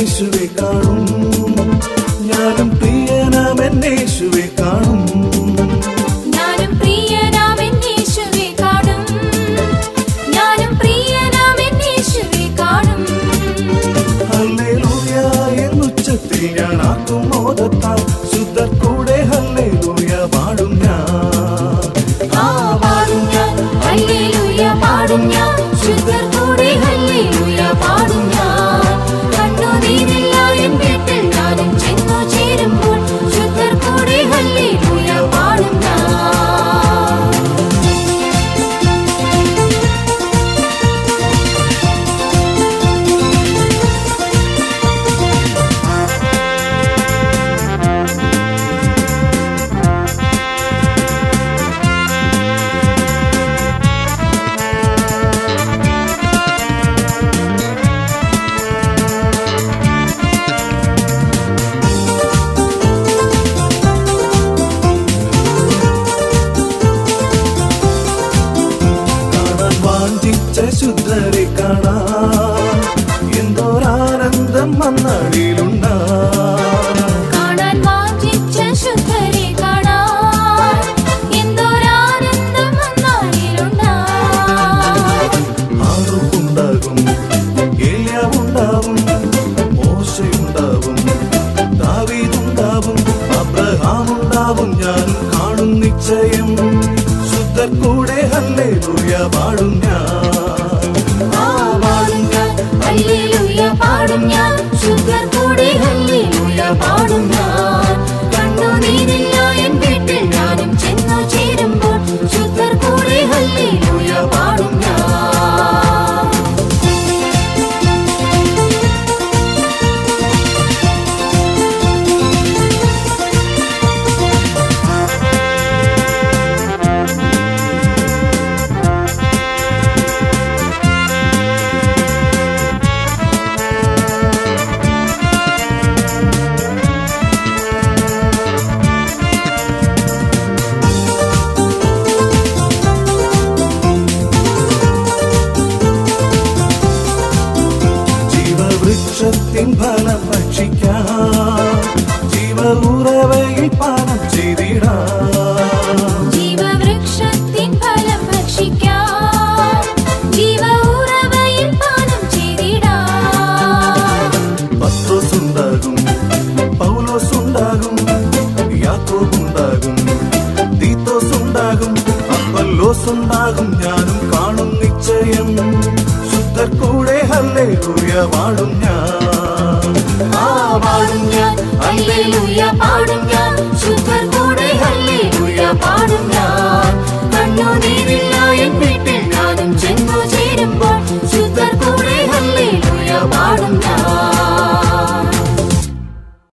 യേശുവെ കാണും, ഞാനും പ്രിയനാമൻ യേശുവെ കാണും, ഞാനും പ്രിയനാമൻ യേശുവെ കാണും, ഞാനും പ്രിയനാമൻ യേശുവെ കാണും. ഹല്ലേലൂയ എന്നുച്ചത്തിൽ ഞാൻ ആക്കും മോദത്താൽ ശുദ്ധർ കൂടെ ഹല്ലേലൂയ പാടും ഞാൻ. പാടും ഞാൻ ഹല്ലേലൂയ പാടും ഞാൻ, ശുദ്ധർ കൂടെ ഹല്ലേലൂയ പാടും ഞാൻ. കണ്ണുനീരില്ല എൻ വീട്ടിൽ ഞാനും ചെന്നു ചേരുമ്പോൾ ശുദ്ധർ കൂടെ ഹല്ലേലൂയ പാടും ഞാൻ. ശുദ്ധരെ കാണാൻ എന്തോരാനന്ദം മന്നാടിയിലുണ്ടാ. കാണാൻ വാഞ്ചിച്ച ശുദ്ധരെ കാണാൻ എന്തോരാനന്ദം മന്നാടിയിലുണ്ടാ. ആറുണ്ടാകും, ഏലിയാവുണ്ടാവും, മോശയുണ്ടാവും, ദാവീദുണ്ടാവും, അബ്രഹാമുണ്ടാവും, ഞാനും കാണും നിശ്ചയം. ശുദ്ധർ കൂടെ ഹല്ലേലൂയ പാടും ഞാൻ. പാടും ഞാൻ ഹല്ലേലൂയ പാടും ഞാൻ, ശുദ്ധർ കൂടെ ഹല്ലേലൂയ പാടും ഞാൻ. കണ്ണുനീരില്ല എൻ വീട്ടിൽ ഞാനും ചെന്നു ചേരുമ്പോൾ ശുദ്ധർ കൂടെ ഹല്ലേലൂയ പാടും ഞാൻ. ജീവവൃക്ഷത്തിൻ ഫലം ഭക്ഷിക്കാം, ജീവ ഉറവയിൽ പാനം ചെയ്തിടാം. ജീവവൃക്ഷത്തിൻ ഫലം ഭക്ഷിക്കാം, ജീവ ഉറവയിൽ പാനം ചെയ്തിടാം. പത്രോസുണ്ടാകും, പൗലോസുണ്ടാകും, യാക്കോബുണ്ടാകും, തീത്തോസുണ്ടാകും, അപ്പല്ലോസുണ്ടാകും, ഞാനും കാണും നിശ്ചയം. ശുദ്ധർ കൂടെ ഹല്ലേലൂയ പാടും ഞാൻ. പാടും ഞാൻ ഹല്ലേലൂയ പാടും ഞാൻ, ശുദ്ധർ കൂടെ ഹല്ലേലൂയ പാടും ഞാൻ.